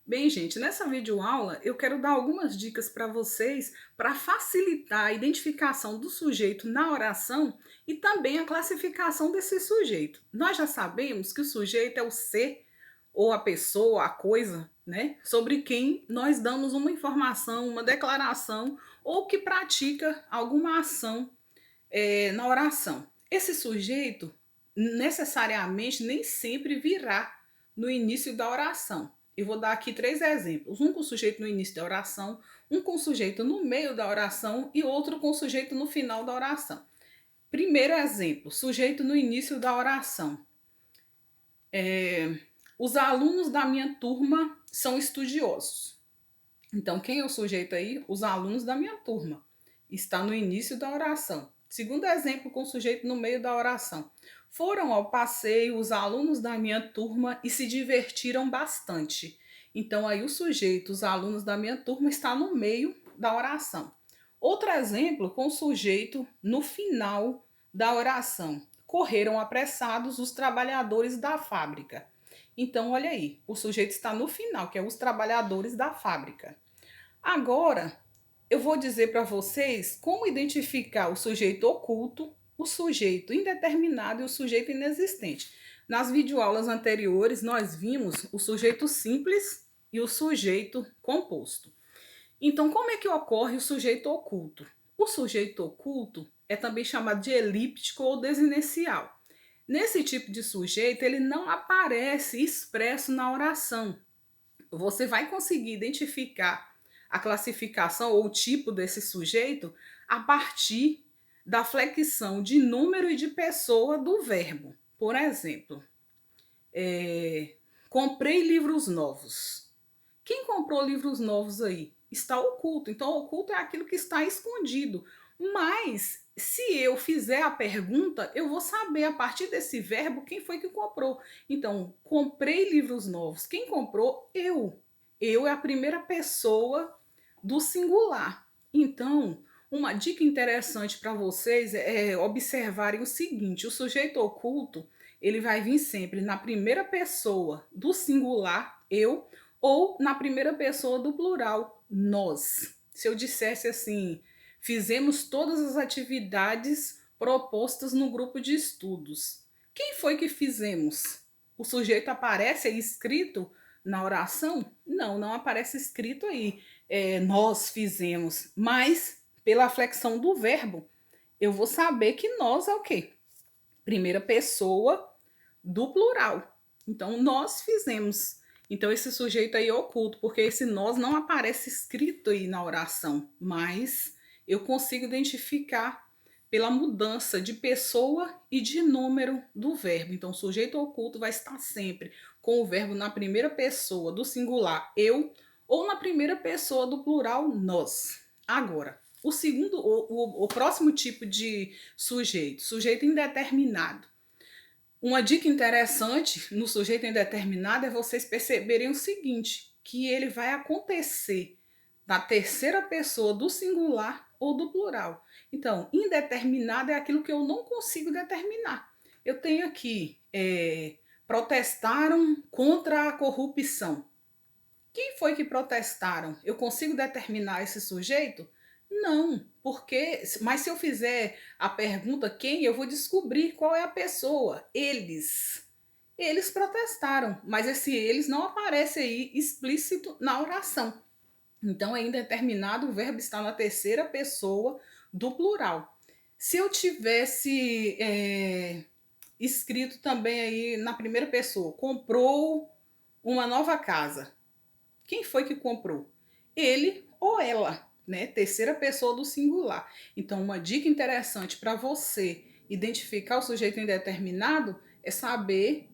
Bem, gente, nessa videoaula eu quero dar algumas dicas para vocês para facilitar a identificação do sujeito na oração e também a classificação desse sujeito. Nós já sabemos que o sujeito é o ser ou a pessoa, a coisa, né, sobre quem nós damos uma informação, uma declaração ou que pratica alguma ação na oração. Esse sujeito necessariamente nem sempre virá no início da oração. Eu vou dar aqui três exemplos: um com o sujeito no início da oração, um com o sujeito no meio da oração e outro com o sujeito no final da oração. Primeiro exemplo: sujeito no início da oração. Os alunos da minha turma são estudiosos. Então, quem é o sujeito aí? Os alunos da minha turma. Está no início da oração. Segundo exemplo, com o sujeito no meio da oração. Foram ao passeio os alunos da minha turma e se divertiram bastante. Então, aí o sujeito, os alunos da minha turma, está no meio da oração. Outro exemplo, com o sujeito no final da oração. Correram apressados os trabalhadores da fábrica. Então, olha aí, o sujeito está no final, que é os trabalhadores da fábrica. Agora, eu vou dizer para vocês como identificar o sujeito oculto, o sujeito indeterminado e o sujeito inexistente. Nas videoaulas anteriores, nós vimos o sujeito simples e o sujeito composto. Então, como é que ocorre o sujeito oculto? O sujeito oculto é também chamado de elíptico ou desinencial. Nesse tipo de sujeito, ele não aparece expresso na oração. Você vai conseguir identificar a classificação ou o tipo desse sujeito a partir da flexão de número e de pessoa do verbo. Por exemplo, comprei livros novos. Quem comprou livros novos aí? Está oculto. Então, oculto é aquilo que está escondido. Mas, se eu fizer a pergunta, eu vou saber a partir desse verbo quem foi que comprou. Então, comprei livros novos. Quem comprou? Eu. Eu é a primeira pessoa do singular. Então, uma dica interessante para vocês é observarem o seguinte: o sujeito oculto ele vai vir sempre na primeira pessoa do singular, eu, ou na primeira pessoa do plural, nós. Se eu dissesse assim, fizemos todas as atividades propostas no grupo de estudos. Quem foi que fizemos? O sujeito aparece aí escrito na oração? Não, não aparece escrito aí. Nós fizemos, mas pela flexão do verbo, eu vou saber que nós é o quê? Primeira pessoa do plural. Então, nós fizemos. Então, esse sujeito aí é oculto, porque esse nós não aparece escrito aí na oração, mas eu consigo identificar pela mudança de pessoa e de número do verbo. Então, o sujeito oculto vai estar sempre com o verbo na primeira pessoa do singular, eu, ou na primeira pessoa do plural, nós. Agora, o próximo tipo de sujeito, sujeito indeterminado. Uma dica interessante no sujeito indeterminado é vocês perceberem o seguinte, que ele vai acontecer na terceira pessoa do singular ou do plural. Então, indeterminado é aquilo que eu não consigo determinar. Eu tenho aqui, protestaram contra a corrupção. Quem foi que protestaram? Eu consigo determinar esse sujeito? Não, porque, mas se eu fizer a pergunta quem, eu vou descobrir qual é a pessoa. Eles. Eles protestaram, mas esse eles não aparece aí explícito na oração. Então, é indeterminado, o verbo está na terceira pessoa do plural. Se eu tivesse escrito também aí na primeira pessoa, comprou uma nova casa. Quem foi que comprou? Ele ou ela, né? Terceira pessoa do singular. Então, uma dica interessante para você identificar o sujeito indeterminado é saber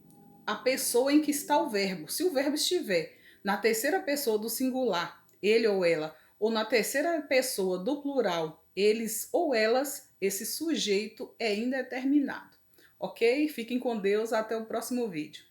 a pessoa em que está o verbo. Se o verbo estiver na terceira pessoa do singular, ele ou ela, ou na terceira pessoa do plural, eles ou elas, esse sujeito é indeterminado. Ok? Fiquem com Deus, até o próximo vídeo.